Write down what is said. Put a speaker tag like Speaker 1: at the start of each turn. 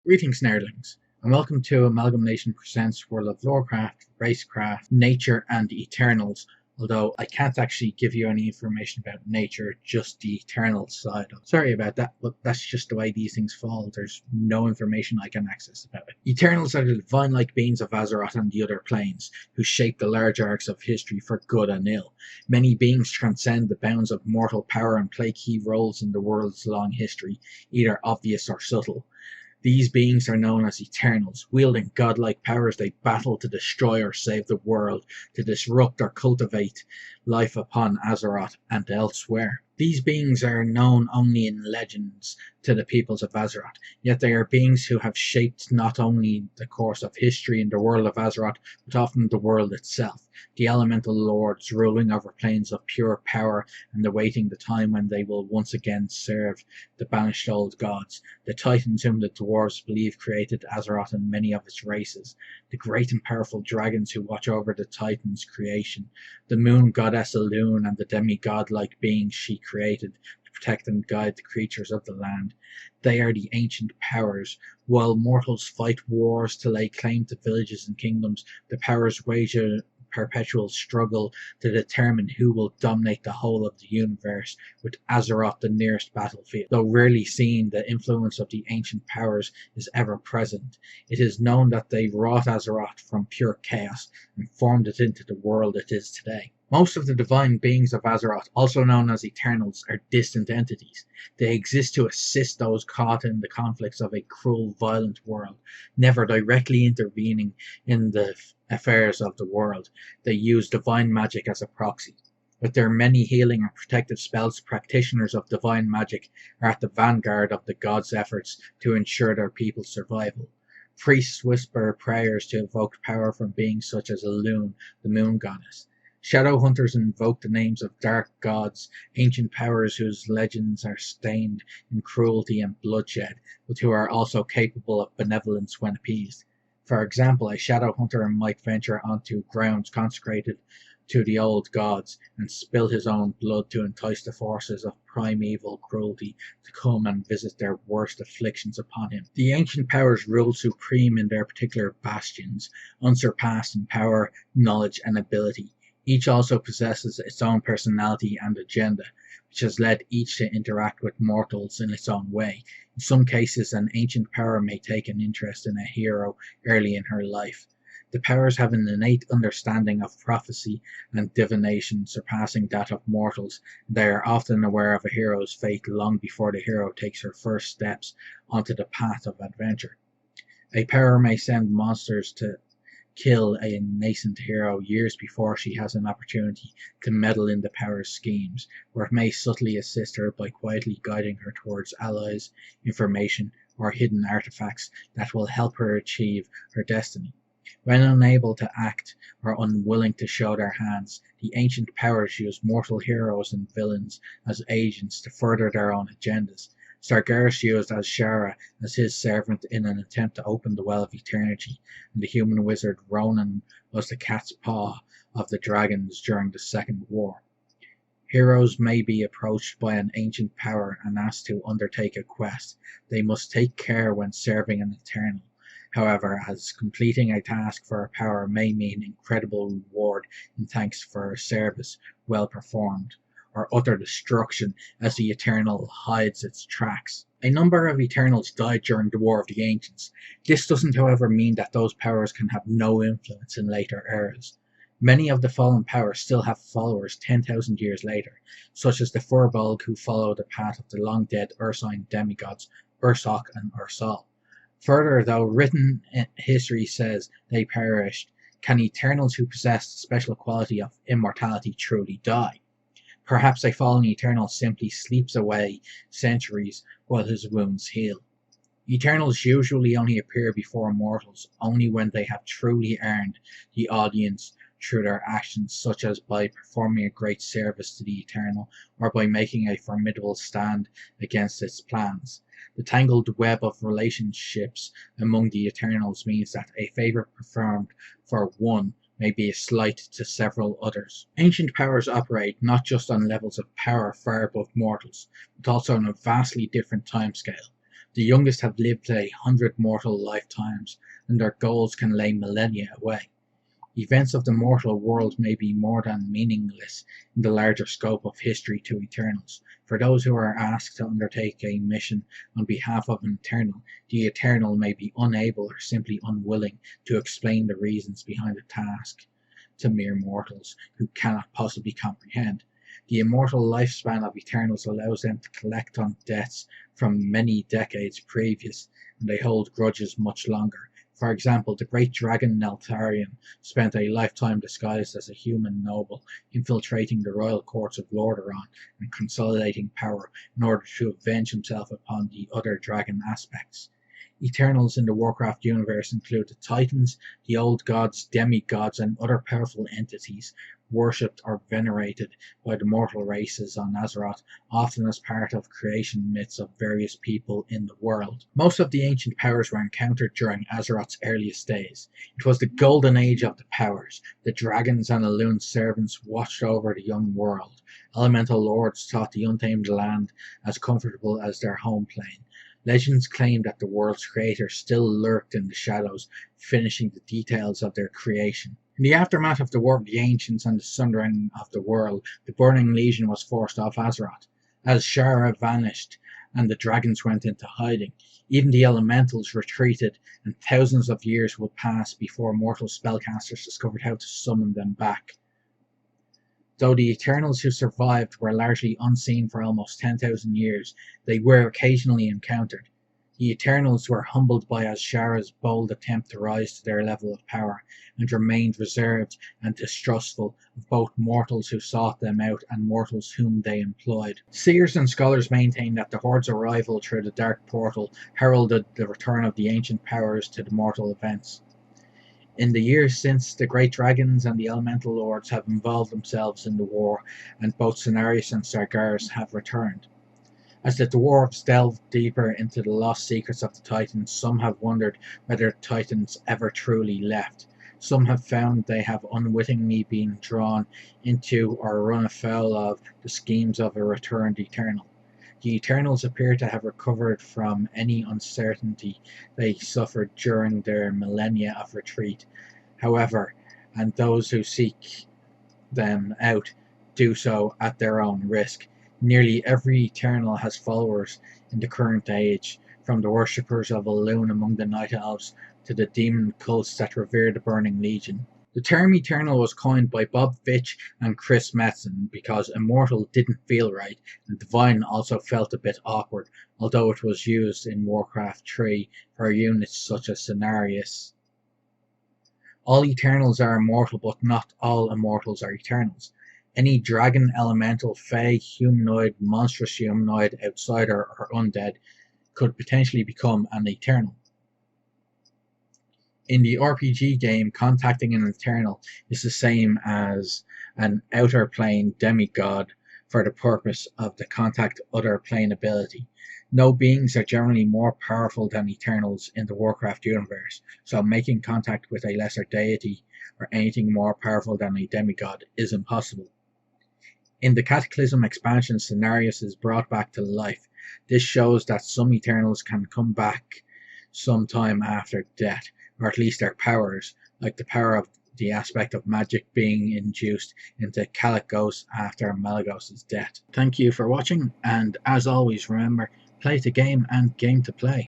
Speaker 1: Greetings, nerdlings, and welcome to AmalgamNation Presents World of Lorecraft, Racecraft, Nature, and Eternals. Although I can't actually give you any information about nature, just the Eternals side. Sorry about that, but that's just the way these things fall. There's no information I can access about it. Eternals are the divine-like beings of Azeroth and the other planes, who shape the large arcs of history for good and ill. Many beings transcend the bounds of mortal power and play key roles in the world's long history, either obvious or subtle. These beings are known as Eternals. Wielding godlike powers, they battle to destroy or save the world, to disrupt or cultivate life upon Azeroth and elsewhere. These beings are known only in legends to the peoples of Azeroth, yet they are beings who have shaped not only the course of history in the world of Azeroth, but often the world itself. The elemental lords ruling over planes of pure power and awaiting the time when they will once again serve the banished old gods. The titans whom the dwarves believe created Azeroth and many of its races. The great and powerful dragons who watch over the titans' creation. The moon goddess Elune and the demigod-like beings she created to protect and guide the creatures of the land. They are the ancient powers. While mortals fight wars to lay claim to villages and kingdoms, the powers wage a perpetual struggle to determine who will dominate the whole of the universe, with Azeroth the nearest battlefield. Though rarely seen, the influence of the ancient powers is ever present. It is known that they wrought Azeroth from pure chaos and formed it into the world it is today. Most of the divine beings of Azeroth, also known as Eternals, are distant entities. They exist to assist those caught in the conflicts of a cruel, violent world, never directly intervening in the affairs of the world. They use divine magic as a proxy. With their many healing and protective spells, practitioners of divine magic are at the vanguard of the gods' efforts to ensure their people's survival. Priests whisper prayers to evoke power from beings such as Elune, the moon goddess. Shadow hunters invoke the names of dark gods, ancient powers whose legends are stained in cruelty and bloodshed, but who are also capable of benevolence when appeased. For example, a shadow hunter might venture onto grounds consecrated to the old gods and spill his own blood to entice the forces of primeval cruelty to come and visit their worst afflictions upon him. The ancient powers rule supreme in their particular bastions, unsurpassed in power, knowledge, and ability. Each also possesses its own personality and agenda, which has led each to interact with mortals in its own way. In some cases, an ancient power may take an interest in a hero early in her life. The powers have an innate understanding of prophecy and divination surpassing that of mortals. They are often aware of a hero's fate long before the hero takes her first steps onto the path of adventure. A power may send monsters to kill a nascent hero years before she has an opportunity to meddle in the power's schemes, or it may subtly assist her by quietly guiding her towards allies, information, or hidden artifacts that will help her achieve her destiny. When unable to act or unwilling to show their hands, the ancient powers use mortal heroes and villains as agents to further their own agendas. Sargeras used Azshara as his servant in an attempt to open the Well of Eternity, and the human wizard Ronan was the cat's paw of the dragons during the Second War. Heroes may be approached by an ancient power and asked to undertake a quest. They must take care when serving an Eternal. However, as completing a task for a power may mean incredible reward in thanks for a service well performed, or utter destruction as the Eternal hides its tracks. A number of Eternals died during the War of the Ancients. This doesn't, however, mean that those powers can have no influence in later eras. Many of the fallen powers still have followers 10,000 years later, such as the Furbolg who follow the path of the long-dead Ursine demigods Ursoc and Ursal. Further, though written history says they perished, can Eternals who possess the special quality of immortality truly die? Perhaps a fallen Eternal simply sleeps away centuries while his wounds heal. Eternals usually only appear before mortals only when they have truly earned the audience through their actions, such as by performing a great service to the Eternal or by making a formidable stand against its plans. The tangled web of relationships among the Eternals means that a favor performed for one may be a slight to several others. Ancient powers operate not just on levels of power far above mortals, but also on a vastly different timescale. The youngest have lived 100 mortal lifetimes, and their goals can lay millennia away. Events of the mortal world may be more than meaningless in the larger scope of history to Eternals. For those who are asked to undertake a mission on behalf of an Eternal, the Eternal may be unable or simply unwilling to explain the reasons behind the task to mere mortals who cannot possibly comprehend. The immortal lifespan of Eternals allows them to collect on debts from many decades previous, and they hold grudges much longer. For example, the great dragon Neltharion spent a lifetime disguised as a human noble, infiltrating the royal courts of Lordaeron and consolidating power in order to avenge himself upon the other dragon aspects. Eternals in the Warcraft universe include the Titans, the old gods, demigods, and other powerful entities worshipped or venerated by the mortal races on Azeroth, often as part of creation myths of various people in the world. Most of the ancient powers were encountered during Azeroth's earliest days. It was the golden age of the powers. The dragons and Elune servants watched over the young world. Elemental lords thought the untamed land as comfortable as their home plane. Legends claim that the world's creator still lurked in the shadows, finishing the details of their creation. In the aftermath of the War of the Ancients and the sundering of the world, the Burning Legion was forced off Azeroth. As Shara vanished and the dragons went into hiding, even the elementals retreated, and thousands of years would pass before mortal spellcasters discovered how to summon them back. Though the Eternals who survived were largely unseen for almost 10,000 years, they were occasionally encountered. The Eternals were humbled by Azshara's bold attempt to rise to their level of power, and remained reserved and distrustful of both mortals who sought them out and mortals whom they employed. Seers and scholars maintain that the Horde's arrival through the Dark Portal heralded the return of the ancient powers to the mortal events. In the years since, the great dragons and the elemental lords have involved themselves in the war, and both Cenarius and Sargeras have returned. As the dwarves delved deeper into the lost secrets of the Titans, some have wondered whether the Titans ever truly left. Some have found they have unwittingly been drawn into or run afoul of the schemes of a returned Eternal. The Eternals appear to have recovered from any uncertainty they suffered during their millennia of retreat, however, and those who seek them out do so at their own risk. Nearly every Eternal has followers in the current age, from the worshippers of Elune among the Night Elves to the demon cults that revere the Burning Legion. The term Eternal was coined by Bob Fitch and Chris Metzen because immortal didn't feel right, and divine also felt a bit awkward, although it was used in Warcraft 3 for units such as Cenarius. All Eternals are immortal, but not all immortals are Eternals. Any dragon, elemental, fae, humanoid, monstrous humanoid, outsider, or undead could potentially become an Eternal. In the RPG game, contacting an Eternal is the same as an outer plane demigod for the purpose of the contact other plane ability. No beings are generally more powerful than Eternals in the Warcraft universe, so making contact with a lesser deity or anything more powerful than a demigod is impossible. In the Cataclysm expansion, Cenarius is brought back to life. This shows that some Eternals can come back sometime after death, or at least their powers, like the power of the aspect of magic being induced into Kalecgos after Malygos' death. Thank you for watching, and as always, remember, play to game and game to play.